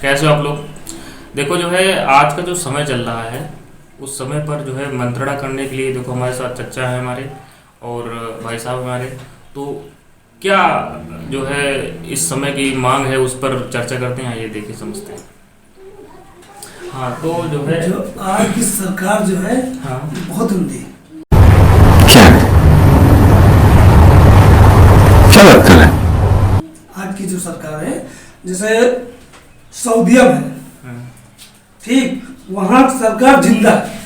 कैसे हो आप लोग। देखो जो है आज का जो समय चल रहा है उस समय पर जो है मंत्रणा करने के लिए देखो हमारे साथ चचा है हमारे और भाई साहब हमारे, तो क्या जो है इस समय की मांग है उस पर चर्चा करते हैं, ये देखिए समझते हैं। हाँ तो जो है जो आज की सरकार जो है हाँ बहुत उम्दी है। क्या बात कर रहे हैं? आज की जो सरकार है जैसे सऊदीया में ठीक वहाँ सरकार जिंदा है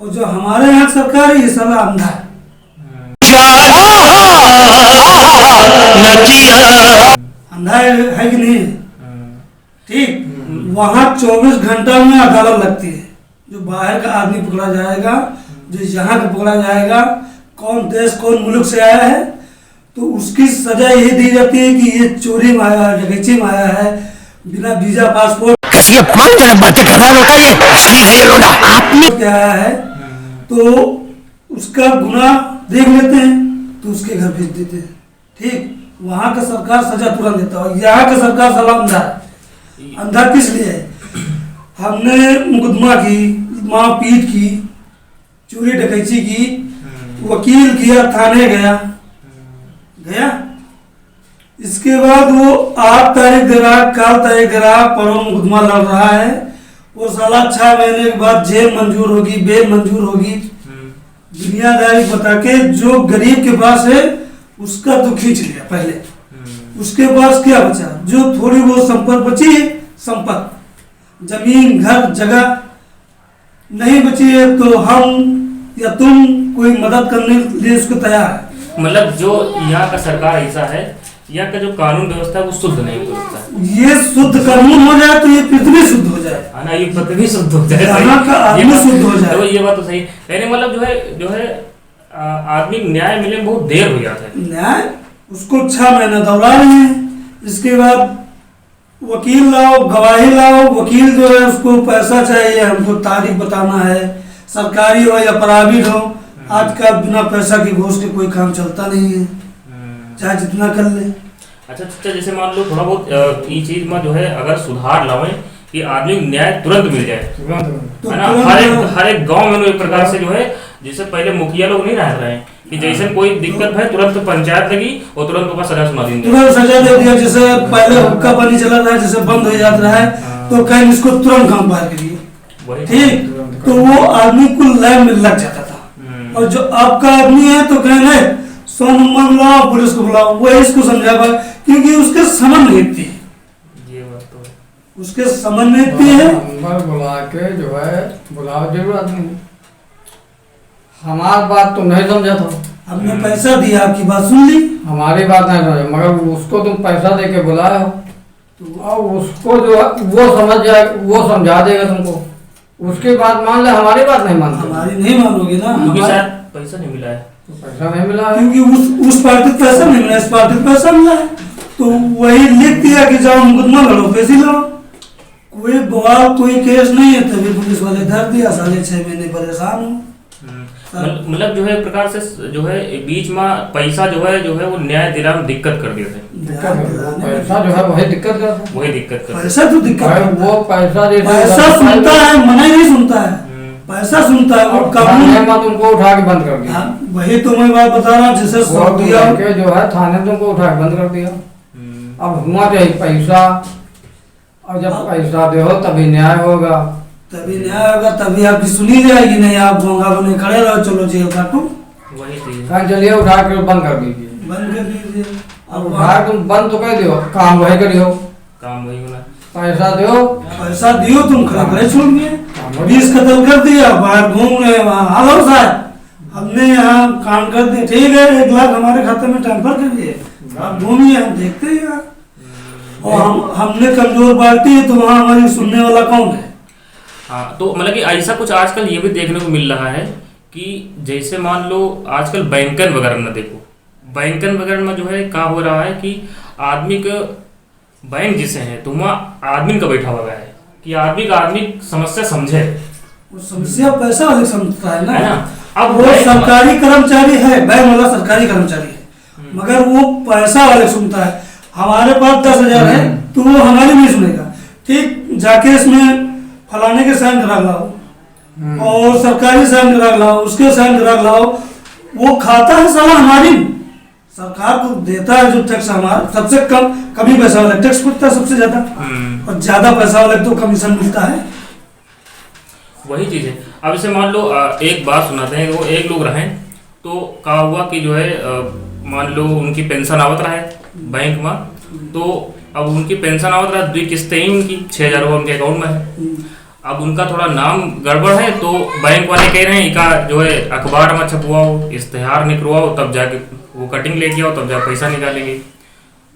और जो हमारे यहाँ सरकार है ये साला अंधा है। अंधा है कि नहीं? ठीक वहाँ 24 घंटा में अदालत लगती है। जो बाहर का आदमी पकड़ा जाएगा, जो यहाँ का पकड़ा जाएगा, कौन देश कौन मुल्क से आया है, तो उसकी सजा ये दी जाती है कि ये चोरी में आया है, डकैती में आया है, बिना वीजा पासपोर्ट क्या आया है, तो उसका गुनाह देख लेते हैं तो उसके घर भेज देते हैं। ठीक वहाँ का सरकार सजा तुरंत देता है, यहाँ का सरकार साला अंधा है। अंधा किस लिए है? हमने मुकदमा की, मारपीट की, चोरी डकैती की, वकील किया, थाने गया, इसके बाद वो 8 तारीख दे रहा, कल तारीख दे रहा, परसों मुकदमा लड़ रहा है। वो साला 6 महीने के बाद जेल मंजूर होगी, बेल मंजूर होगी, दुनियादारी बता के जो गरीब के पास है उसका तो खींच लिया पहले। उसके पास क्या बचा? जो थोड़ी बहुत संपत्ति बची है, संपत्ति जमीन घर जगह नहीं बची है, तो हम या तुम कोई मदद करने के लिए उसको तैयार है। मतलब जो यहाँ का सरकार ऐसा है, यहाँ का जो कानून व्यवस्था है वो शुद्ध नहीं होता है। ये शुद्ध कानून हो जाए तो ये पृथ्वी शुद्ध हो जाए, है ना, ये पृथ्वी शुद्ध हो जाए, यहाँ का आदमी शुद्ध हो जाए। तो ये बात तो सही है। मतलब जो है आदमी न्याय मिलने में बहुत देर हो जाता है। न्याय उसको 6 महीना दौड़ा रहे हैं, इसके बाद वकील लाओ, गवाही लाओ, वकील जो है उसको पैसा चाहिए, हमको तारीख बताना है, सरकारी हो या प्राइवेट हो, आजकल बिना पैसा के घूस के कोई काम चलता नहीं है, चाहे जितना कर ले। अच्छा, जैसे मान लो थोड़ा बहुत ये चीज में जो है अगर सुधार लावे कि आदमी को न्याय तुरंत मिल जाए, तो है ना। हर एक गांव में एक प्रकार से जो है, जैसे पहले मुखिया लोग नहीं रह रहे हैं कि जैसे कोई दिक्कत है तुरंत पंचायत लगी और तुरंत उसका सजा सुना देंगे, तुरंत सजा दे दिया। जैसे पहले हुक्का पानी चला रहा है, जैसे बंद हो जाता है तो कहीं इसको तुरंत काम बाहर करिए, ठीक, तो वो आदमी को लाइन में लग जाता था। और जो आपका आदमी है तो कहना है 100 नंबर बुलाओ, पुलिस को बुलाओ, वो इसको समझा पाए क्योंकि उसके समझ नहीं थी, ये बात तो है। उसके समझ नहीं थी है। नंबर बुला के जो है बुलाओ जरूरत नहीं। हमारी बात तुम नहीं समझा था, हमने पैसा दिया, आपकी बात सुन ली, हमारी बात नहीं समझा, मगर उसको तुम पैसा दे के बुलाए हो तो अब उसको जो है वो समझ जाए, वो समझा देगा तुमको, उसके बाद मान ले हमारी बात नहीं मानते। हमारी नहीं मानोगे ना, क्योंकि शायद पैसा नहीं मिला है, तो पैसा नहीं मिला है, क्योंकि उस पार्टी को पैसा नहीं मिला, इस पार्टी को पैसा मिला है, तो वही लिख दिया कि जाओ मुकदमा लड़ो, पैसे लो, कोई बवाल कोई केस नहीं है, तभी पुलिस वाले धर दिया, साले 6 महीने परेशान हो। मतलब जो है एक प्रकार से जो है बीच में पैसा जो है वो न्याय दिलाने में दिक्कत कर देते हैं। पैसा जो है वही दिक्कत करता है, वही दिक्कत कर पैसा तो दिक्कत भाई, है, वो पैसा पैसा सुनता है, मना ही नहीं सुनता है, पैसा सुनता है, वो कानून में तुमको उठा के बंद कर दिया। वही तो मैं बात बता रहा हूँ, जैसे सऊदीया के जो है थाने तुमको उठा के बंद कर दिया। अब हुआ चाहिए पैसा, और जब पैसा दे हो तभी न्याय होगा, तभी न्याय होगा, तभी आपकी सुनी जाएगी, नहीं आप गोंगा बने खड़े रहो, चलो जेल काटो, वही चीज। चलिए उठा के बंद कर दीजिए, बंद कर दीजिए। अब उठा के तुम बंद तो कर दियो, काम वही करियो, काम वही होना। पैसा दो, पैसा दियो, तुम खड़े खड़े छोड़ दिए, 20 कत्ल कर दिया, बाहर घूम रहे वहाँ, हेलो साहब हमने यहाँ काम कर दिया, ठीक है 1 लाख हमारे खाते में ट्रांसफर करिए, आप घूमिए, हम देखते ही हैं। और हमने कमजोर पार्टी है तो वहाँ हमारी सुनने वाला कौन है? हाँ, तो मतलब कि ऐसा कुछ आजकल ये भी देखने को मिल रहा है कि जैसे मान लो आजकल बैंकन वगैरह में देखो, बैंकन वगैरह में जो है क्या हो रहा है कि आदमी का बैंक जिसे है तो वहाँ आदमी का बैठा हुआ है कि आदमी समस्या समझे, वो समस्या पैसा वाले समझता है है ना। ना। अब वो सरकारी कर्मचारी है, बैंक वाला सरकारी कर्मचारी है, मगर वो पैसा वाले सुनता है। हमारे पास 10,000 है तो वो हमारी नहीं सुनेगा, ठीक जाके इसमें फलाने के साइन करा लाओ और सरकारी साइन करा लाओ, उसके साइन करा लाओ। वो खाता है साला हमारी सरकार को देता है जो टैक्स, हमारा सबसे कम ही पैसा वाला टैक्स पड़ता है सबसे ज्यादा, और ज्यादा पैसा वाले तो कमीशन मिलता है। वही चीज है। अब इसे मान लो एक बात सुनाते हैं, वो एक लोग रहे तो का हुआ कि जो है मान लो उनकी पेंशन आवत रहा है बैंक में, तो अब उनकी पेंशन आवत रहा है, 2 किस्तें ही उनकी 6,000 रुपये उनके अकाउंट में है। अब उनका थोड़ा नाम गड़बड़ है तो बैंक वाले कह रहे हैं इका जो है अखबार में छपवाओ, इश्तेहार निकलवाओ, तब जाके वो कटिंग लेके आओ, तब जाके पैसा निकालेंगे।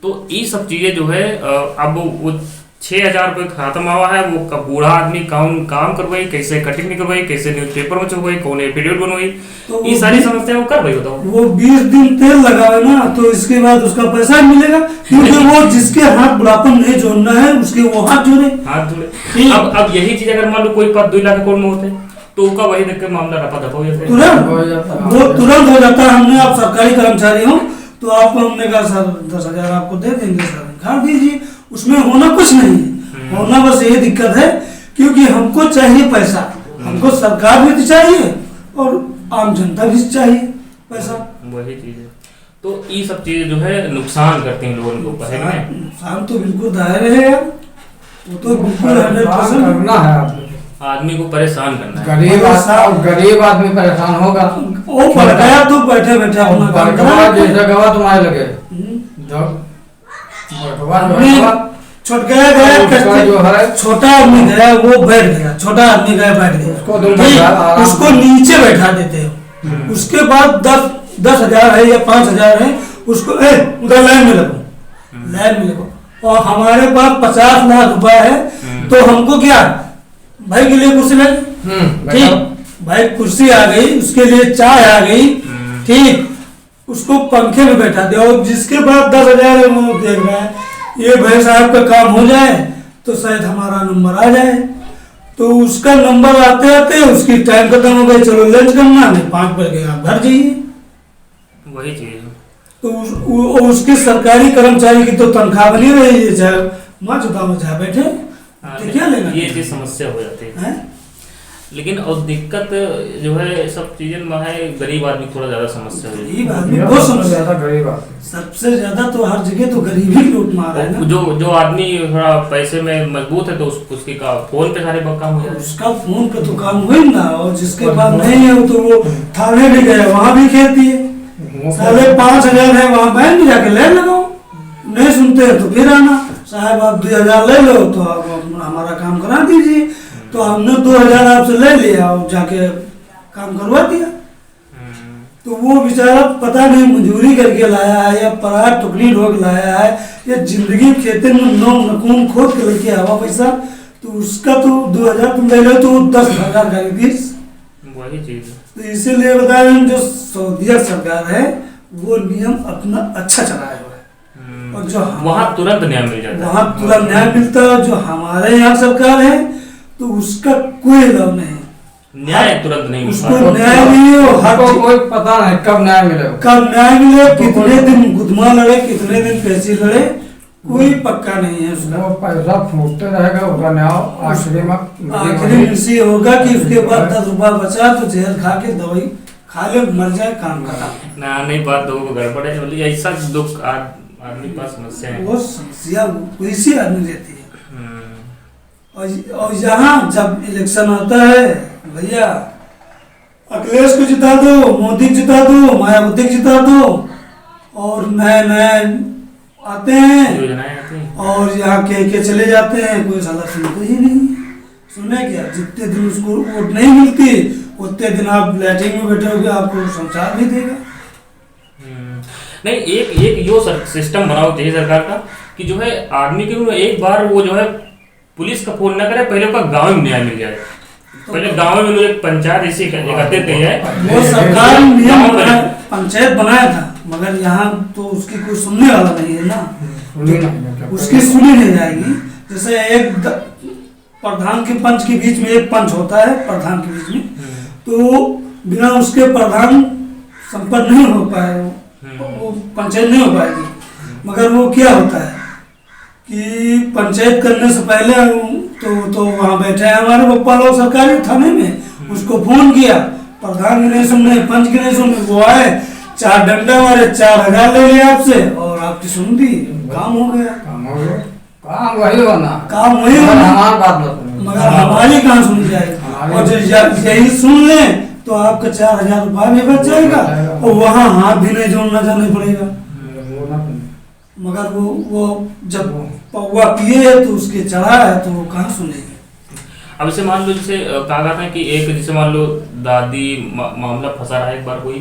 तो ये सब चीज़ें जो है अब वो 6,000 रुपये खत्म हुआ है, वो बूढ़ा आदमी काम करवाई, कैसे कटिंग निकलवाई, कैसे न्यूज़पेपर में छपवाई, कौन एफिडेविट बनवाई, तो ये सारी समस्या वो कर भाई बताओ। वो 20 दिन तेल लगावे ना तो इसके बाद उसका पैसा मिलेगा, क्योंकि वो जिसके हाथ बुढ़ापन नहीं जोड़ना है उसके वो हाथ जोड़े। अब यही चीज अगर मान लो कोई 2 लाख अकाउंट में होते तो उसका वही देख के मामला रफा दफा हो जाता है, वो तुरंत हो जाता है। हमने आप सरकारी कर्मचारी हो तो आपको हमने कहा सर 10,000 आपको दे देंगे, सर खा दीजिए, उसमें होना कुछ नहीं है। होना बस ये दिक्कत है क्योंकि हमको चाहिए पैसा, हमको सरकार भी चाहिए और आम जनता भी चाहिए पैसा। वही चीज है। तो ये सब चीजें जो है नुकसान करती हैं लोगों को, है ना? नुकसान तो बिल्कुल दायर है यार, वो तो बिल्कुल 100% करना है आपको, आदमी को परेशान करना है। गरीब आदमी परेशान होगा। वो पड़ गया तो बैठे बैठे अपना काम करा। जैसा गवा तुम्हारे लगे छोट गया जो है छोटा आदमी गया वो बैठ गया, छोटा आदमी गया बैठ गया, उसको नीचे बैठा देते हो। उसके बाद 10,000 है या 5,000 है, उसको उधर लाइन में लगो, और हमारे पास 50 लाख रुपए है तो हमको क्या भाई के लिए कुर्सी लगी, ठीक भाई कुर्सी आ गई, उसके लिए चाय आ गई, ठीक उसको पंखे में बैठा दे। और जिसके पास 10,000 है वो देख रहा है ये भाई साहब का काम हो जाए तो शायद हमारा नंबर आ जाए, तो उसका नंबर आते आते उसकी टाइम खत्म हो गई, चलो लंच करना नहीं, 5 बजे आप घर जाइए। वही चीज है। तो उसके सरकारी कर्मचारी की तो तनख्वाह बनी रही है, चाहे माँ चुका में चाहे बैठे, तो क्या लेना? ये चीज समस्या हो जाती है। लेकिन और दिक्कत जो है सब चीजें में है, गरीब आदमी थोड़ा ज्यादा समस्या हो जाती है। गरीब आदमी बहुत समस्या, गरीब आदमी सबसे ज्यादा तो हर जगह तो गरीबी लूट मार है ना। जो आदमी थोड़ा पैसे में मजबूत है तो उसकी का फोन पे सारे काम हो जाते हैं, उसका फोन पे तो काम हुई ना, और जिसके पास नहीं है तो वो थाने भी गए, वहाँ भी खेती है, साले 5,000 है वहाँ बैंक में जाके ले लगाओ, नहीं सुनते हैं तो फिर आना साहब आप 2,000 ले लो तो आप हमारा काम करा दीजिए। तो हमने 2,000 आपसे ले लिया और जाके काम करवा दिया। तो वो बेचारा पता नहीं मजदूरी करके लाया है या परार टुकड़ी ढोक लाया है या जिंदगी खेते में नकून खोद के लेके आवा पैसा, तो उसका तो 2,000 तुम ले लो तो 10,000 का फीस। वही चीज है। तो इसीलिए बता रहे हैं जो सऊदी सरकार है वो नियम अपना अच्छा चलाया हुआ है, और जो वहाँ तुरंत न्याय मिल जाता है, वहाँ तुरंत न्याय मिलता है। जो हमारे यहाँ सरकार है तो उसका कोई लाभ नहीं, न्याय तुरंत नहीं उसको मिलता। न्याय नहीं हो, हर कोई पता नहीं कब न्याय मिलेगा, कब न्याय मिले, कितने दिन गुदमा लड़े, कितने दिन पैसे लड़े, कोई पक्का नहीं है उसका। वो पैसा फूटते रहेगा, उसका न्याय आखिरी में इसी होगा कि उसके बाद 10 रुपया बचा तो जहर खा के दवाई खा ले मर जाए, काम खत्म। ना नहीं बात लोगों को गड़बड़ है, मतलब ऐसा दुख आदमी पास समस्या है, वो समस्या वैसी आदमी रहती है। और यहाँ जब इलेक्शन आता है भैया अखिलेश को जिता दो, मोदी को जिता दो, मायावती को जिता दो, और नए नए आते हैं योजनाएं आती हैं और यहाँ के चले जाते हैं, कोई साला सुनते ही नहीं। सुने क्या, जितने दिन उसको वोट नहीं मिलती उतने दिन आप लैट्रिन में बैठे होगे, आपको संसार भी देगा। नहीं, एक यो सिस्टम बनाओ चाहिए सरकार का कि जो है आदमी के एक बार वो जो है पुलिस का फोन न करे, पहले उसका गाँव में न्याय मिल जाए। पहले गाँव में एक पंचायत ऐसी करते थे, वो सरकार नियम पंचायत बनाया था, मगर यहाँ तो उसकी कोई सुनने वाला नहीं है ना, उसकी सुनी नहीं जाएगी। जैसे एक प्रधान के पंच के बीच में एक पंच होता है प्रधान के बीच में, तो बिना उसके प्रधान संपर्क नहीं हो पाए, वो पंचायत नहीं हो पाएगी। मगर वो क्या होता है कि पंचायत करने से पहले तो वहाँ बैठे हैं हमारे पप्पा लोग सरकारी थाने में, उसको फोन किया, प्रधान की नहीं सुन रहे, पंच की नहीं सुन रहे, वो आए 4 डंडे मारे, 4000 ले लिया आपसे और आपकी सुन दी, काम हो गया। काम वही होना, काम वही होना, हमारी बात न सुनी, मगर हमारी कहाँ सुनी जाएगी। और जब यही सुन ले तो आपका 4000 रुपया भी बच जाएगा और वहाँ हाथ भी नहीं जोड़ना जाना पड़ेगा। मगर वो जब पौवा पिए है तो उसके चढ़ा है तो वो कहाँ सुनेगी। अब इसे मान लो, जैसे कहा जाता है कि एक जैसे मान लो दादी मामला फंसा रहा है एक बार कोई,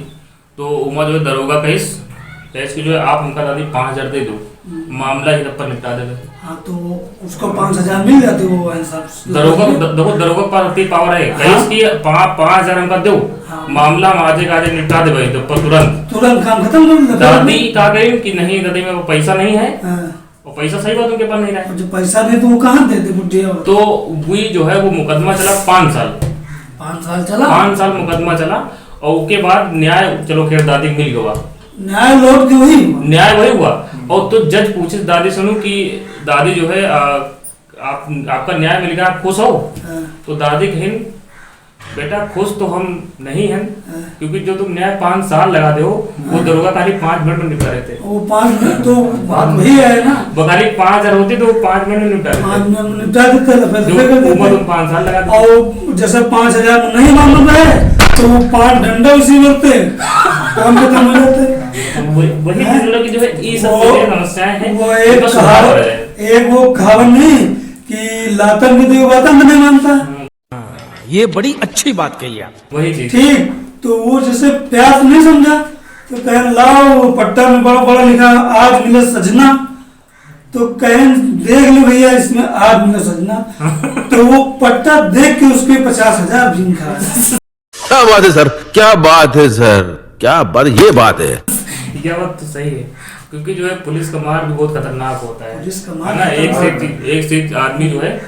तो उमा जो है दरोगा केस की जो है आप उनका दादी 5000 दे दो, मामला ही तब पर निपटा देगा। हाँ तो उसको 5000 मिल जाते वो इंसाफ। दरोगा पर पावर है केस की 5000 उनका दो, मामला आज निपटा दे भाई तो तुरंत काम खत्म कर दे। दादी कहा गई कि नहीं दादी में वो पैसा नहीं है, और पैसा सही बात उनके पास नहीं रहा, जो पैसा नहीं तो वो कहाँ देते बुढ़े। तो वही जो है वो मुकदमा चला 5 साल 5 साल मुकदमा चला, और उसके बाद न्याय, चलो खैर दादी मिल गया, न्याय लौट के वही हुआ। और तो जज पूछे दादी सुनो कि दादी जो है आपका न्याय मिल गया, आप खुश हो? तो दादी कहें बेटा खुश तो हम नहीं हैं, क्योंकि जो तुम न्याय 5 साल लगा दे हो वो दरोगा खाली 5 मिनट में निपटा रहे थे। वो 5 मिनट तो बात वही है ना, वो खाली 5000 होती तो 5 मिनट में निपटा देते, उम्र तुम 5 साल लगा दे। और जैसे 5000 नहीं मालूम है तो वो 5 डंडा उसी करते काम खत्म हो जाते। वही की जो है ये सब समस्याएं हैं। वो एक वो कहावत नहीं कि लातन भी तो बात नहीं मानता, ये बड़ी अच्छी बात कही आप। वही चीज ठीक, तो वो जैसे प्यास नहीं समझा तो कहें लाओ पट्टा में बड़ा बड़ा लिखा आज मिले सजना, तो कहें देख लो भैया इसमें आज मिले सजना, तो वो पट्टा देख के उसके 50,000 भी खा। क्या बात है सर, क्या बात है सर, क्या बात, ये बात है। यह बात तो सही है, क्योंकि जो है पुलिस का मार भी बहुत खतरनाक होता है। पुलिस का मार ना एक से एक आदमी जो है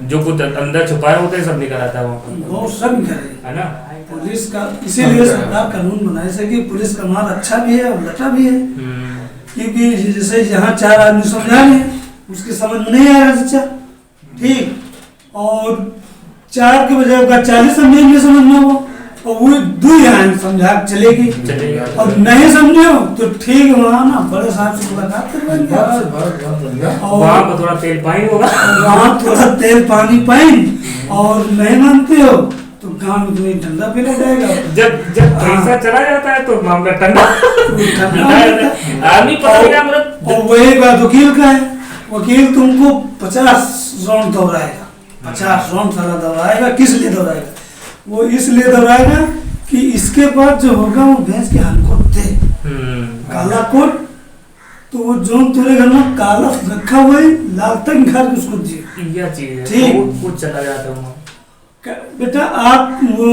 जो कुछ अंदर छुपाए होते हैं सब निकल आता है वहाँ पर, वो सब करे है ना। पुलिस का इसीलिए सरकार कानून बनाए से कि पुलिस का मार अच्छा भी है और लटा भी है, क्योंकि जैसे यहाँ 4 आदमी समझा रहे हैं उसके समझ में नहीं आ रहा सच्चा, ठीक, और 4 के बजाय का 40 समझेंगे समझना वो, और वो 2 यहाँ समझा चलेगी, और नहीं समझो तो ठीक है वहाँ ना बड़े साहब से मुलाकात करवाएंगे और वहाँ पर थोड़ा तेल पानी होगा, वहाँ थोड़ा तेल पानी पाइन, और नहीं मानते हो तो गाँव में तुम्हें ठंडा पीना जाएगा। जब पैसा चला जाता है तो मामला ठंडा आदमी और वही बात वकील का है, वकील तुमको 50 राउंड दौड़ाएगा, 50 राउंड सारा दौड़ाएगा। किस लिए दौड़ाएगा? वो इसलिए दौड़ाएगा कि इसके बाद जो होगा वो भैंस के हनकोट थे, काला कोट, तो वो जो तेरे घर में काला रखा हुआ है लाल तक घर के उसको दिए, ठीक, कुछ चला जाता है। बेटा आप वो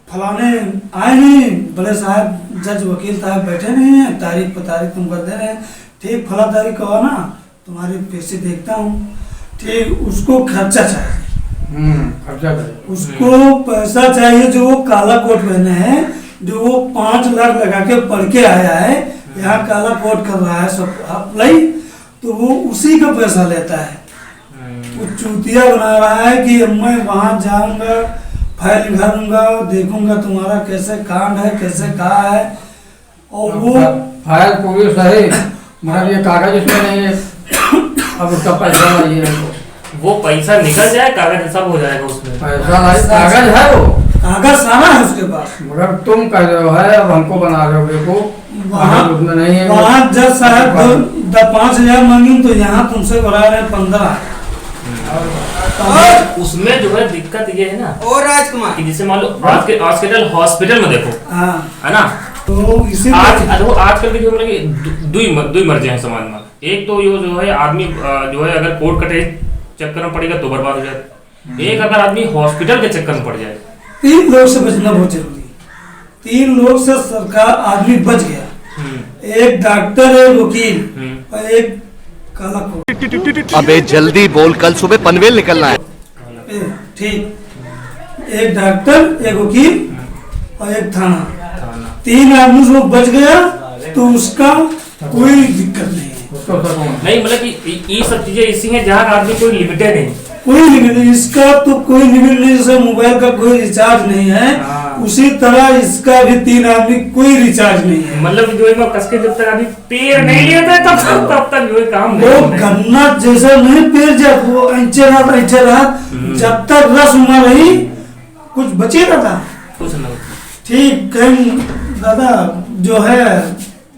फलाने आए नहीं, बड़े साहब जज वकील साहब बैठे नहीं हैं, तारीख पर तारीख तुम कर दे रहे हैं, ठीक, फला तारीख को ना तुम्हारे पैसे देखता हूँ, ठीक, उसको खर्चा चाहिए, उसको पैसा चाहिए, जो वो काला कोट पहने हैं, जो वो 5 लाख लगा के पढ़ के आया है, यहाँ काला कोट कर रहा है सब अप्लाई, तो वो उसी का पैसा लेता है। वो चूतिया बना रहा है कि मैं वहाँ जाऊंगा, फाइल भरूंगा, देखूंगा तुम्हारा कैसे कांड है, कैसे कहा है, और वो फाइल पूरी सही मगर ये कागज इसमें नहीं है, अब उसका पैसा चाहिए हमको। वो पैसा निकल जाए, कागज सब हो जाएगा उसमें, कागज है, वो कागज सारा है उसके पास, मगर तुम कह रहे हो है, अब हमको बना रहे हो, देखो वहाँ उसमें नहीं है। वहाँ जज साहब 5,000 मांगी तो यहाँ तुमसे बढ़ा रहे हैं 15। और उसमें जो है दिक्कत ये है ना, और राजकुमार कि जैसे मान लो हॉस्पिटल में देखो, है ना, तो इसी आजकल की जो दो मर्जी हैं समाज में। एक तो ये जो है आदमी जो है अगर कोर्ट कटे चक्कर में पड़ेगा तो बर्बाद हो जाए, एक अगर आदमी हॉस्पिटल के चक्कर में पड़ जाए। 3 लोग से बचना बहुत जरूरी है, 3 लोग से सरकार आदमी बच गया, एक डॉक्टर, एक वकील और एक काला कोट। अबे जल्दी बोल, कल सुबह पनवेल निकलना है। ठीक, एक डॉक्टर, एक वकील और एक थाना, 3 आदमी से बच गया तो उसका कोई दिक्कत नहीं है। उसको सकून। नहीं मतलब कि ये सब चीजें ऐसी हैं जहाँ का आदमी कोई लिमिटेड है। कोई लिमिट नहीं, इसका तो कोई लिमिट नहीं। जैसे मोबाइल का कोई रिचार्ज नहीं है, उसी तरह इसका भी 3 आदमी कोई रिचार्ज नहीं है। मतलब जो है कस के जब तक अभी पेड़ नहीं लेता तब तक जो है काम वो नहीं गन्ना जैसा नहीं पेड़ जब वो ऐंचे रहा जब तक रस उमा रही कुछ बचे रहता। कुछ ना ठीक कहीं दादा जो है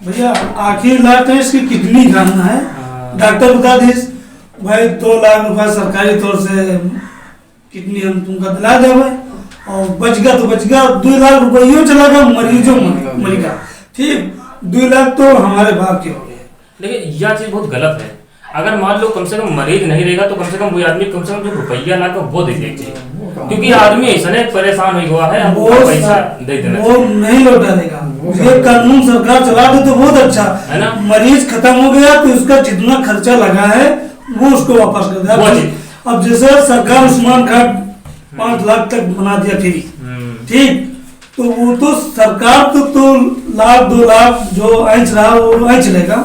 भैया आखिर लाख है इसकी किडनी खाना है। डॉक्टर बता दीस भाई 2 लाख रुपया सरकारी तौर से किडनी हम तुमका दिला देवे और बच गया तो बच गया। 2 लाख रुपये चला गया, मरीजों मरेगा। ठीक 2 लाख तो हमारे बाप के हो गए। लेकिन यह चीज बहुत गलत है। अगर मान लो कम से कम मरीज नहीं रहेगा तो कम से कम वो आदमी कम से कम जो रुपया ला कर वो दे देगी, क्योंकि आदमी ऐसा नहीं परेशान हो गया है, वो पैसा दे देना वो नहीं लौटा देगा। ये कानून सरकार चला दे तो बहुत अच्छा है ना। मरीज खत्म हो गया तो उसका जितना खर्चा लगा है वो उसको वापस कर दिया। अब जैसे सरकार आयुष्मान कार्ड 5 लाख तक बना दिया फ्री, ठीक तो वो तो सरकार तो लाख 2 लाख जो ऐंच रहा वो ऐंच लेगा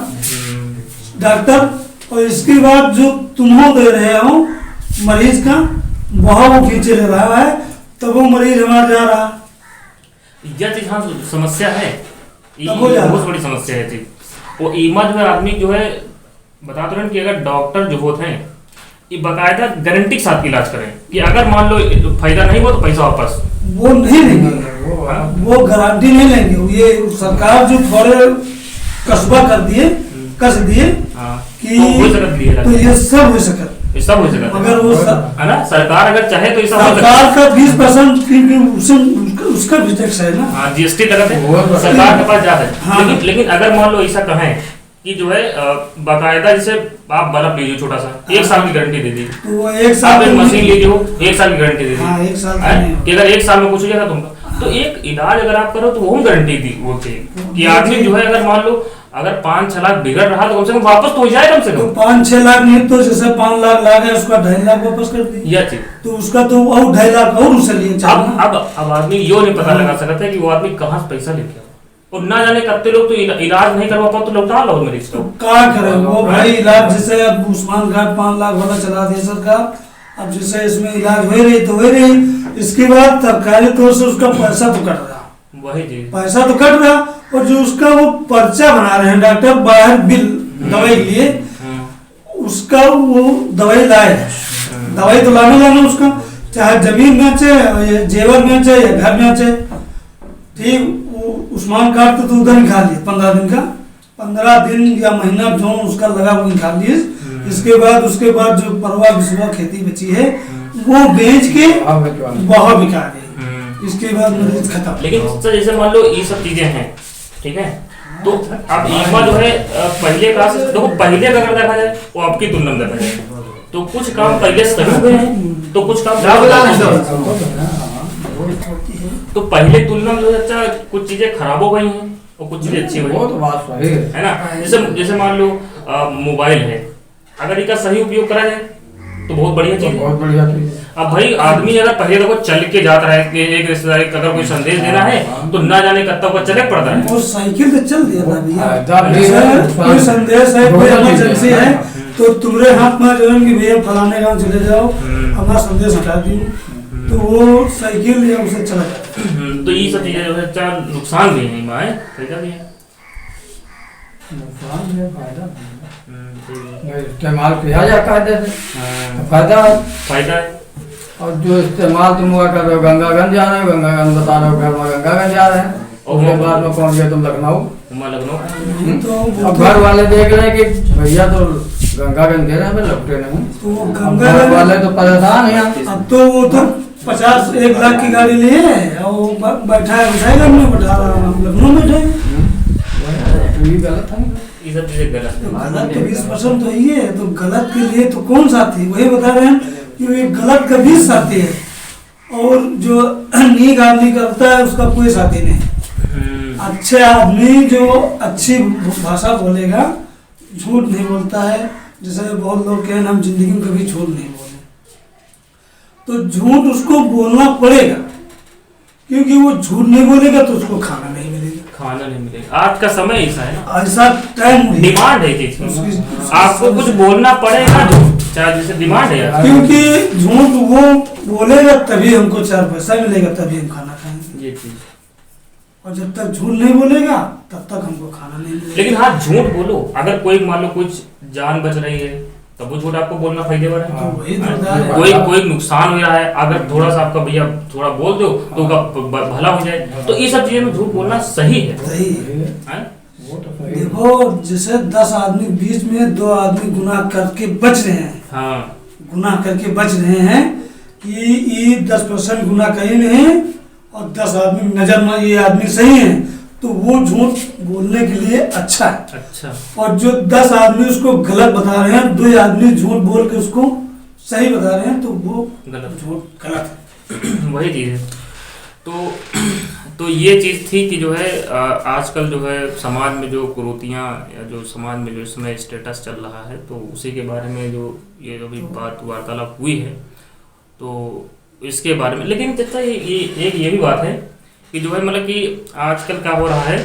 डॉक्टर। और इसके बाद जो तुम दे रहे हो मरीज का वह वो खींचे ले रहा है तब वो मरीज हमारा जा रहा। यह चीज हाँ समस्या है, तब हो जाएगा। बहुत बड़ी समस्या है चीज। वो ईमा जो है आदमी जो है बता तो रहे कि अगर डॉक्टर जो होते हैं ये बकायदा गारंटी के साथ इलाज करें कि अगर मान लो फायदा नहीं हुआ तो पैसा वापस। वो नहीं लेंगे, वो गारंटी नहीं लेंगे। ये सरकार जो थोड़े कस्बा कर दिए कस दिए कि तो ये सब हो सके, सब हो सका मगर वो है ना। सरकार अगर चाहे तो ऐसा सरकार का 20% उसका भी टैक्स है ना। हाँ जीएसटी लगाते हैं, सरकार के पास जाता है। हाँ। लेकिन अगर मान लो ऐसा कहें कि जो है बाकायदा जैसे आप बल्ब लीजिए छोटा सा 1 साल की गारंटी दे दी, तो वो 1 आप साल एक मशीन लीजिए हो 1 साल की गारंटी दे दी। हाँ, 1 साल कि अगर 1 साल में कुछ हो जाएगा तुमका तो एक इलाज अगर आप करो तो वो गारंटी दी वो चाहिए कि आदमी जो है अगर मान लो अगर 5-6 लाख बिगड़ रहा तो कम से कम वापस तो हो जाए कम से तो कम। 5-6 लाख नहीं तो जैसे 5 लाख लागे उसका 2.5 लाख वापस कर दी यह चीज तो उसका तो और 2.5 लाख और उसे लिए अब आदमी यो नहीं पता लगा सकता है कि वो आदमी कहाँ से पैसा लेके आओ, और ना जाने करते लोग तो इलाज नहीं करवा पाओ तो लौटा लो मरीज को। क्या करें वो भाई इलाज जैसे अब आयुष्मान कार्ड 5 लाख वाला चला दिया सरकार। अब जैसे इसमें इलाज हो रही तो हो रही, इसके बाद सरकारी तौर से उसका पैसा तो कट रहा, वही चीज पैसा तो कट रहा। और जो उसका वो पर्चा बना रहे हैं डॉक्टर बाहर बिल दवाई के लिए उसका वो दवाई लाए, दवाई तो लाना उसका चाहे जमीन बेचे या जेवर बेचे या घर बेचे। ठीक आयुष्मान कार्ड तो उधर निकाल लिए 15 दिन का, 15 दिन या महीना जो उसका लगा वो निकाल लिए। इसके बाद जो परवा बिस्वा खेती बची है वो बेच के वहाँ बिका गई। इसके बाद मरीज खत्म। लेकिन सर जैसे मान लो ये सब चीजें हैं ठीक है, तो अब ईमा जो है पहले का देखो पहले का अगर देखा जाए वो आपकी तुलना में देखा जाए तो कुछ काम पहले सही हुए हैं तो कुछ काम तो पहले तुलना में अच्छा कुछ चीजें खराब हो गई हैं और कुछ चीजें अच्छी हुई है ना। जैसे मान लो मोबाइल है, अगर इसका सही उपयोग करा जाए तो बहुत बढ़िया चीज, बहुत बढ़िया चीज। अब भाई आदमी अगर पहले देखो चल के जाता है कि एक रिश्तेदारी का अगर कोई संदेश देना है तो ना जाने कब तक चले पड़ता है। वो साइकिल तो चल दिया था भैया, कोई संदेश है कोई इमरजेंसी है तो तुम्हारे हाथ में जो है कि भैया फलाने गांव चले जाओ अपना संदेश हटा दी तो वो साइकिल या उसे चला जाता है। तो ये सब चीजें जो है अच्छा नुकसान भी है माए फायदा भी है। इस्तेमाल किया जाता है जैसे फायदा है। और जो इस्तेमाल तुम हुआ कर रहे हो गंगागंज जा रहे हो, गंगागंज बता रहे हो घर में गंगागंज जा रहे हैं और उसके बाद में पहुंच गए तुम लखनऊ। तो अब घर वाले देख रहे हैं कि भैया तो गंगागंज दे रहे हैं लौटे नहीं, तो घर वाले तो परेशान है। अब तो वो तो 50-1 लाख की गाड़ी लिए और बैठा है बैठाएगा हमने बैठा लखनऊ में बैठे। गलत है, ये सब चीजें गलत है। गलत तो 20% तो ये है तो गलत के लिए तो कौन साथी, वही बता रहे हैं कि ये गलत का 20 साथी है और जो नीक आदमी करता है उसका कोई साथी नहीं। अच्छे आदमी जो अच्छी भाषा बोलेगा, झूठ नहीं बोलता है, जैसे बहुत लोग कहें हम जिंदगी में कभी झूठ नहीं बोले, तो झूठ उसको बोलना पड़ेगा क्योंकि वो झूठ नहीं बोलेगा तो उसको खाना नहीं मिलेगा। खाना नहीं मिलेगा। आज का समय ऐसा है ना, ऐसा टाइम नहीं। डिमांड है चीज की, आपको कुछ बोलना पड़ेगा झूठ, चाहे जैसे डिमांड है यार। क्योंकि झूठ वो बोलेगा तभी हमको 4 पैसा मिलेगा, तभी हम खाना खाएंगे। ये चीज, और जब तक झूठ नहीं बोलेगा तब तक हमको खाना नहीं मिलेगा। लेकिन हाँ झूठ बोलो, अगर कोई मान लो कुछ जान बच रही है तब वो झूठ आपको बोलना फायदेमंद है। तो वही जोरदार है। कोई कोई नुकसान हो रहा है, अगर थोड़ा सा आपका भैया थोड़ा बोल दो तो भला हो जाए, तो ये सब चीजें में झूठ बोलना सही है। सही है। हैं? वो तो सही है। देखो जैसे 10 आदमी के बीच में 2 आदमी गुनाह करके बच रहे हैं, हाँ गुनाह करके बच रहे हैं कि ये 10% गुनाह कहीं नहीं और 10 आदमी नजर में ये आदमी सही है, तो वो झूठ बोलने के लिए अच्छा है। अच्छा, और जो 10 आदमी उसको गलत बता रहे हैं, 2 आदमी झूठ बोल के उसको सही बता रहे हैं, तो वो गलत झूठ गलत है। वही चीज है। तो ये चीज थी कि जो है आजकल जो है समाज में जो कुरीतियां या जो समाज में जो इसमें स्टेटस चल रहा है, तो उसी के बारे में जो ये जो भी बात वार्तालाप हुई है, तो इसके बारे में। लेकिन चाचा ये भी बात है कि जो है मतलब कि आजकल क्या हो रहा है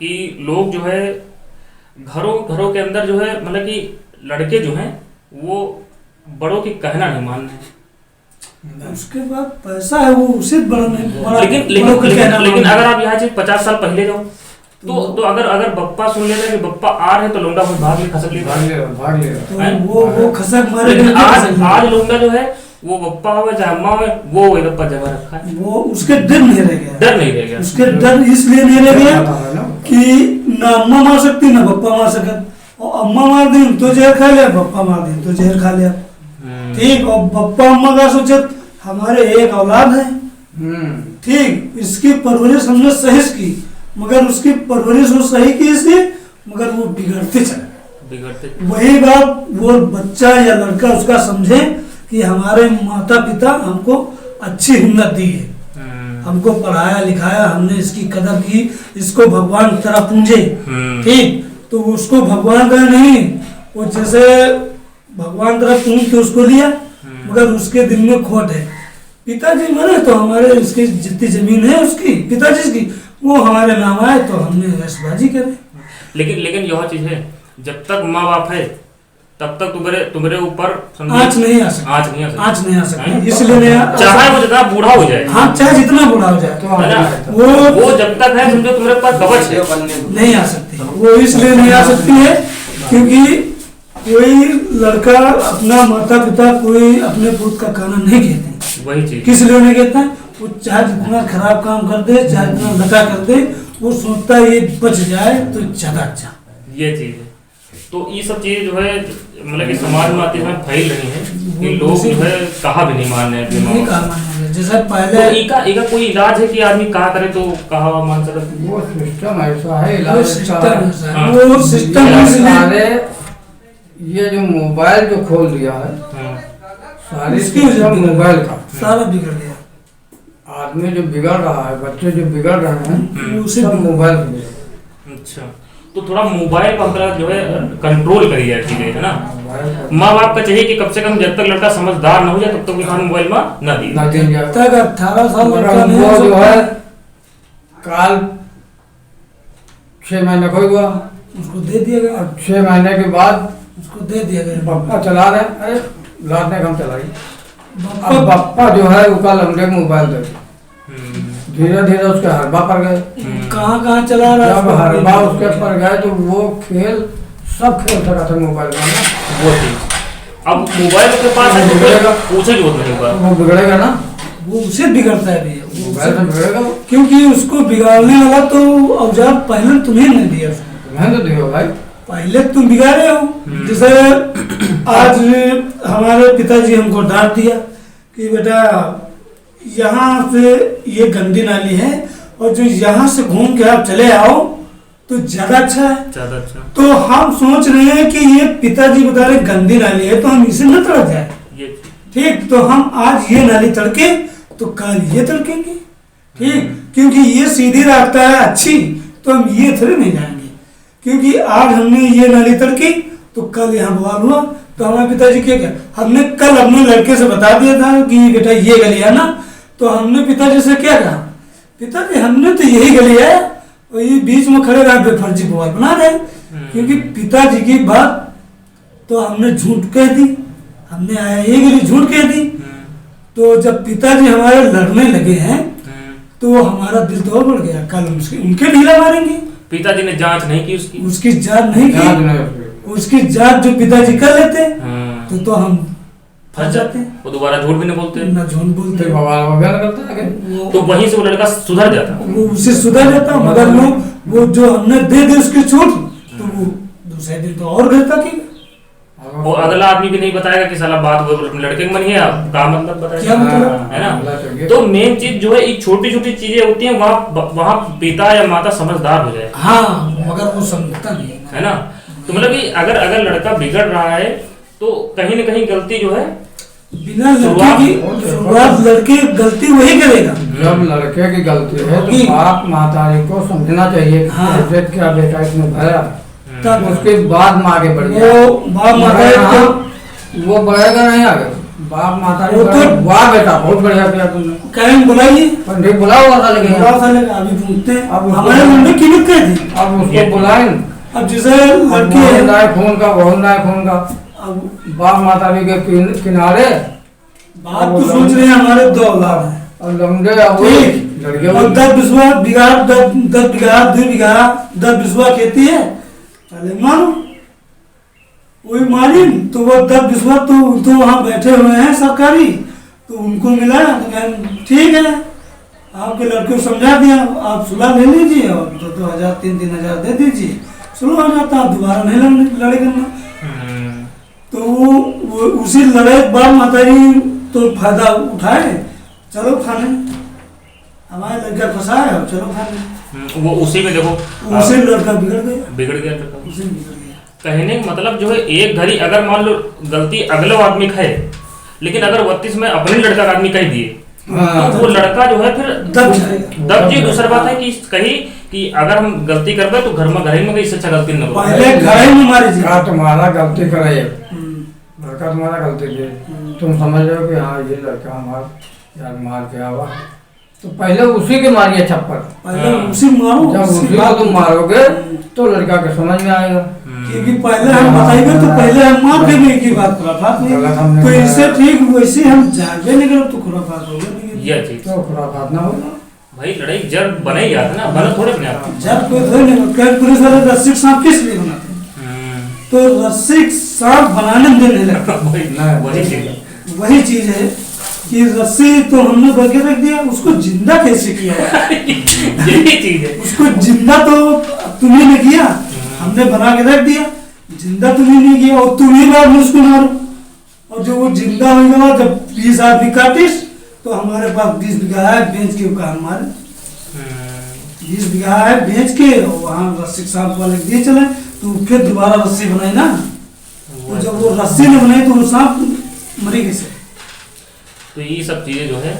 कि लोग जो है घरों के अंदर जो है मतलब कि लड़के जो हैं वो बड़ों की कहना नहीं मान रहे। उसके बाद पैसा है वो उसे बड़ा नहीं बड़ा लेकिन अगर आप यहाँ से 50 साल पहले जाओ तो अगर बप्पा सुन लेते कि बप्पा आ रहे तो लौंडा कोई भाग ले खसक ले भाग ले। तो वो खसक मारे। लेकिन आज लौंडा जो है वो बप्पा हो चाहे अम्मा हो, वो एक पर जगह रखा है, वो उसके डर नहीं रह गया। डर नहीं रह गया। उसके डर इसलिए नहीं रह गया कि ना अम्मा मार सकती ना बप्पा मार सकत, और अम्मा मार दी तो जहर खा लिया, बप्पा मार दी तो जहर खा लिया। ठीक, और बप्पा अम्मा का सोचे हमारे एक औलाद है, ठीक, इसकी परवरिश हमने सही की, मगर उसकी परवरिश वो सही की इसलिए, मगर वो बिगड़ते वही बात वो बच्चा या लड़का उसका समझे कि हमारे माता पिता हमको अच्छी हिम्मत दी है, हमको पढ़ाया लिखाया, हमने इसकी कदर की, इसको भगवान की तरह पूजे। ठीक, तो उसको भगवान का नहीं, वो जैसे भगवान तरह पूज के उसको लिया, मगर उसके दिल में खोट है। पिताजी मरे तो हमारे इसकी जितनी जमीन है उसकी पिताजी की वो हमारे नाम आए तो हमने ऐशबाजी करे। लेकिन यह चीज है, जब तक माँ बाप है तब तक तुम्हारे ऊपर आँच नहीं आ सकती, इसलिए नहीं चाहे वो जितना बूढ़ा हो जाए, हाँ चाहे जितना बूढ़ा हो जाए, तो वो जब तक है समझो तुम्हारे पास कवच है, नहीं आ सकती। वो इसलिए नहीं आ सकती है क्योंकि कोई लड़का अपना माता पिता कोई अपने पुत्र का कहना नहीं कहते। वही चीज किस लिए नहीं कहता है, वो चाहे जितना खराब काम कर दे, चाहे जितना लगा कर दे, वो सोचता है ये बच जाए तो ज्यादा अच्छा। ये चीज है। तो ये सब चीजें जो है मतलब कि समाज में आते समय फैल रही है कि लोग जो है कहा भी नहीं मान रहे। जैसे पहले तो इका कोई इलाज है कि आदमी कहा करे तो कहा मान सकते? वो सिस्टम ऐसा है, इलाज वो सिस्टम सारे ये जो मोबाइल जो खोल दिया है, सारी सिस्टम मोबाइल का सारा बिगड़ गया। आदमी जो बिगड़ रहा है, बच्चे जो बिगड़ रहे हैं, उसे सब मोबाइल से। अच्छा, तो थोड़ा मोबाइल का मतलब जो है कंट्रोल करी जाए चीजें, है ना। माँ बाप का चाहिए कि कम से कम जब तक लड़का समझदार न हो जाए तब तक उसको मोबाइल में न दिए। तक 18 साल लड़का वो जो है काल 6 महीने का हुआ उसको दे दिया गया, 6 महीने के बाद उसको दे दिया गया। पप्पा चला रहे, अरे लादने कम चलाई, अब पप्पा जो है उसका लंबे मोबाइल दे, धीरे धीरे उसके हरबा पर गए। कहाँ चला रहा है, जब हरबा उसके पर गए तो वो खेल सब खेल सका था मोबाइल में ना। वो चीज अब मोबाइल के पास है तो बिगड़ेगा, पूछे जो नहीं होगा, वो बिगड़ेगा ना, वो उसे बिगड़ता है भैया, मोबाइल से बिगड़ेगा, क्योंकि उसको बिगाड़ने वाला तो औजार पहले तुम्हें नहीं दिया उसको। तुम्हें तो दियो भाई, पहले तुम बिगाड़े हो। जैसे आज हमारे पिताजी हमको डांट दिया कि बेटा यहाँ से ये गंदी नाली है और जो यहाँ से घूम के आप चले आओ तो ज्यादा अच्छा है। ज्यादा अच्छा। तो हम सोच रहे हैं कि ये पिताजी बता रहे गंदी नाली है तो हम इसे न तड़क जाए, ठीक, तो हम आज ये नाली तड़के तो कल ये तड़केंगे, ठीक, क्योंकि ये सीधी रास्ता है अच्छी, तो हम ये थोड़ी नहीं जाएंगे, क्योंकि आज हमने ये नाली तड़की तो कल यहाँ बवाल हुआ। तो हमारे पिताजी क्या हमने कल अपने लड़के से बता दिया था कि बेटा ये गली है ना, तो हमने पिताजी से क्या कहा, पिताजी हमने तो यही गली है और ये बीच में खड़े रहे बेफर्जी बवाल बना रहे, क्योंकि पिताजी की बात तो हमने झूठ कह दी, हमने आया ये गिरी झूठ कह दी। तो जब पिताजी हमारे लड़ने लगे हैं तो हमारा दिल तो और बढ़ गया, कल उनके ढीला मारेंगे। पिताजी ने जांच नहीं की उसकी जांच नहीं की, उसकी जांच जो पिताजी कर लेते तो हम फंस जाते, वो दोबारा झूठ भी नहीं बोलते, ना झूठ बोलते, तो वहीं से वो लड़का सुधर जाता, वो उसे सुधर जाता। मगर वो जो हमने दे दी उसकी छूट, तो वो दूसरे दिन तो और गिरता कि और अगला आदमी भी नहीं बताएगा कि साला बात वो लड़के मन है, का मतलब बताएगा, क्या मतलब है ना। तो मेन चीज जो है ये छोटी छोटी चीजें होती हैं, वहाँ पिता या माता समझदार हो जाए। हाँ, मगर वो समझता नहीं है ना। तो मतलब कि अगर लड़का बिगड़ रहा है तो कहीं न कहीं गलती जो है बिना लड़के की शुरुआत, लड़के गलती वही करेगा जब लड़के की गलती है तो बाप माताजी को समझना चाहिए। हाँ। क्या बेटा इसमें भरा, तब उसके बाद माँ आगे बढ़ गया, वो बाप माता वो बढ़ेगा नहीं आगे, बाप माता वो तो वाह बेटा बहुत बढ़िया किया तुमने, कहें बुलाइए, पंडित बुलाओ अभी पूछते हैं। अब हमारे मन में कीमत क्या थी, अब उसको बुलाएं। अब जैसे लड़के खून का बहुत ना खून का, अब बाप माता भी के किनारे बाप तो सोच रहे हैं हमारे 2 औलाद हैं, और लंबे लड़के और 10 बीघा 10 बीघा 2 बीघा 10 बिस्वा खेती है, चले मानो वही मानी। तो वो 10 बिस्वा तो वहाँ बैठे हुए हैं सरकारी, तो उनको मिला तो कहें ठीक है, आपके लड़के को समझा दिया, आप सुलह ले लीजिए और 2-2 हजार 3-3 हजार दे दीजिए, सुलह हो जाता, आप दोबारा नहीं लड़े करना। तो वो उसी लड़ाई बाप माताजी तो फायदा उठाए, चलो खाने, हमारे लड़का फंसा है और चलो खाने, वो उसी में देखो उसी लड़का बिगड़ गया लड़का उसी बिगड़ गया। कहने का मतलब जो है एक घड़ी अगर मान लो गलती अगले आदमी खाए, लेकिन अगर 32 में अपने लड़का का आदमी कह दिए तो वो लड़का जो है फिर दब जी। दूसरी बात है कि कहीं कि अगर हम गलती कर पाए तो घर में इससे अच्छा गलती न करो, पहले घर में मारी तुम्हारा गलती करे, लड़का तुम्हारा गलती है, तुम समझ रहे हो कि हाँ ये लड़का हमारा यार मार के आवा, तो पहले उसी के मारिए छप्पर, पहले उसी मारो। जब उसी को तुम मारोगे तो लड़का के समझ में आएगा, क्योंकि पहले हम बताएंगे तो पहले हम मार देंगे एक ही बात, खुराफात नहीं, तो इससे ठीक वैसे हम जागे नहीं करो तो खुराफात होगा नहीं, ये चीज तो खुराफात ना होगा भाई। लड़ाई जड़ बना ही जाता ना, बना थोड़े बना जड़ कोई थोड़ी नहीं। पुलिस वाले रस्सी सांप किस लिए बनाते हैं, तो रस्सी सांप बनाने में नहीं लगता, वही चीज है कि रस्सी तो हमने भर के रख दिया, उसको जिंदा कैसे किया यही चीज है। उसको जिंदा तो तुम्हें ने किया, हमने बना के रख दिया, जिंदा तुम्हें नहीं किया, और तुम्हें बाद में उसको मारो, और जो वो जिंदा होगा जब 20 आदमी काटिस तो हमारे पास 20 बीघा है, बेच के कहा हमारे 20 बीघा है, बेच के वहाँ रस्सी सांप वाले दिए चले, तो फिर दोबारा रस्सी बनाई ना, तो जब वो रस्सी ने बनाई तो वो सांप मरी कैसे। तो ये सब चीजें जो है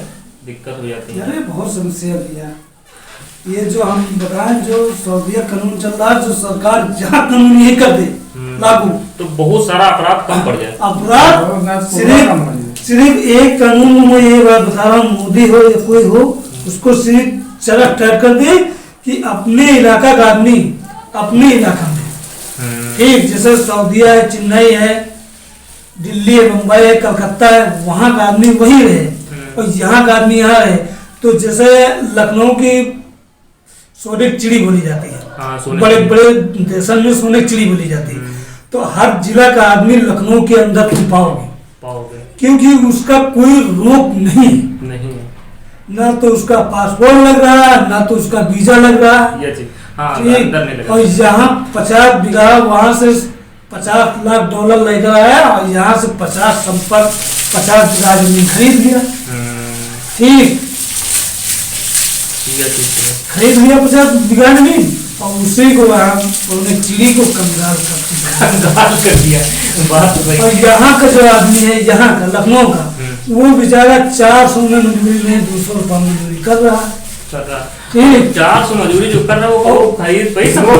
दिक्कत हो जाती है। अरे बहुत समस्या भैया, ये जो हम बताएं जो सऊदीया कानून चल रहा है, जो सरकार जहाँ कानून यही कर दे लागू, तो बहुत सारा अपराध कम पड़ जाए। अपराध सिर्फ एक कानून में मैं ये बात बता रहा हूँ, मोदी हो या कोई हो, उसको सिर्फ चरक टाइट कर दे कि अपने इलाका का आदमी अपने इलाका में, ठीक जैसे सऊदीया है, चेन्नई है, दिल्ली है, मुंबई है, कलकत्ता है, वहाँ का आदमी वही रहे और यहाँ का आदमी यहाँ रहे। तो जैसे लखनऊ की सोने की चिड़ी बोली जाती है, बड़े बड़े देशों में सोने की चिड़ी बोली जाती है, तो हर जिला का आदमी लखनऊ के अंदर तुम पाओगे, क्योंकि उसका कोई रोक नहीं है, ना तो उसका पासपोर्ट लग रहा है, ना तो उसका वीजा लग रहा है, और यहाँ 50 बीघा वहाँ से $50 लाख लेकर आया और यहाँ से 50 संपर्क 50 बीघा जमीन खरीद लिया, ठीक खरीद लिया 50 बीघा जमीन, और उसी को उन्होंने चिड़ी को कंगाल कर दिया। और यहाँ का जो आदमी है, यहाँ का लखनऊ का, वो बेचारा 400 में मजदूरी में 200 रुपये मजदूरी कर रहा है, 400 मजदूरी जो कर रहा है वो खरीद पैसा वो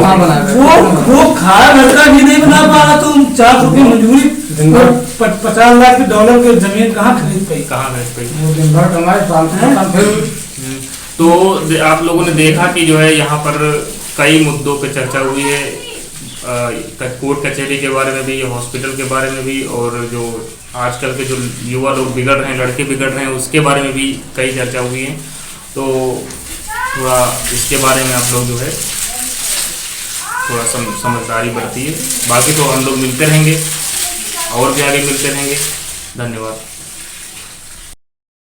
खाया घर का भी नहीं बना पा रहा, तो 400 रुपये मजदूरी $50 लाख के जमीन कहाँ खरीद पाई। तो आप लोगों ने देखा कि जो है यहाँ पर कई मुद्दों पे चर्चा हुई है, कोर्ट कचहरी के बारे में भी, हॉस्पिटल के बारे में भी, और जो आजकल के जो युवा लोग बिगड़ रहे हैं, लड़के बिगड़ रहे हैं, उसके बारे में भी कई चर्चा हुई है। तो थोड़ा इसके बारे में आप लोग जो है थोड़ा समझदारी बरतिए। बाकी तो हम लोग मिलते रहेंगे और भी आगे मिलते रहेंगे। धन्यवाद।